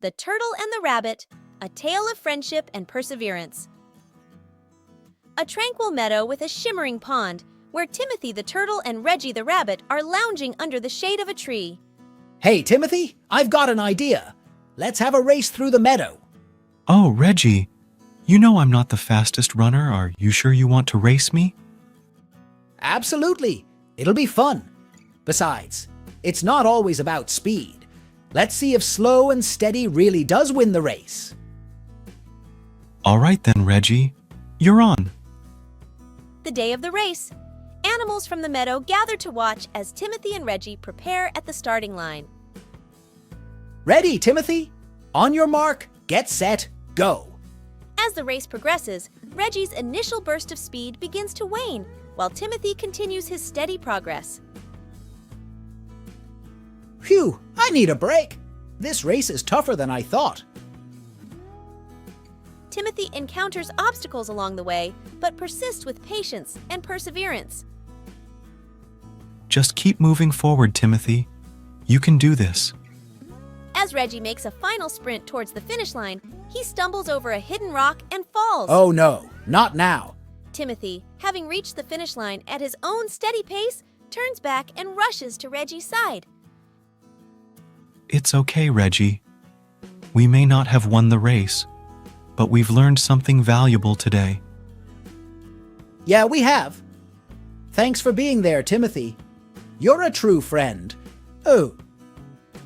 The Turtle and the Rabbit, A Tale of Friendship and Perseverance. A tranquil meadow with a shimmering pond, where Timothy the Turtle and Reggie the Rabbit are lounging under the shade of a tree. Hey, Timothy, I've got an idea. Let's have a race through the meadow. Oh, Reggie, you know I'm not the fastest runner. Are you sure you want to race me? Absolutely. It'll be fun. Besides, it's not always about speed. Let's see if slow and steady really does win the race. All right then, Reggie. You're on. The day of the race. Animals from the meadow gather to watch as Timothy and Reggie prepare at the starting line. Ready, Timothy? On your mark, get set, go. As the race progresses, Reggie's initial burst of speed begins to wane, while Timothy continues his steady progress. Phew, I need a break. This race is tougher than I thought. Timothy encounters obstacles along the way, but persists with patience and perseverance. Just keep moving forward, Timothy. You can do this. As Reggie makes a final sprint towards the finish line, he stumbles over a hidden rock and falls. Oh no, not now. Timothy, having reached the finish line at his own steady pace, turns back and rushes to Reggie's side. It's okay, Reggie. We may not have won the race, but we've learned something valuable today. Yeah, we have. Thanks for being there, Timothy. You're a true friend. Oh.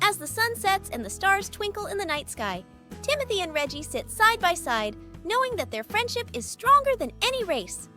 As the sun sets and the stars twinkle in the night sky, Timothy and Reggie sit side by side, knowing that their friendship is stronger than any race.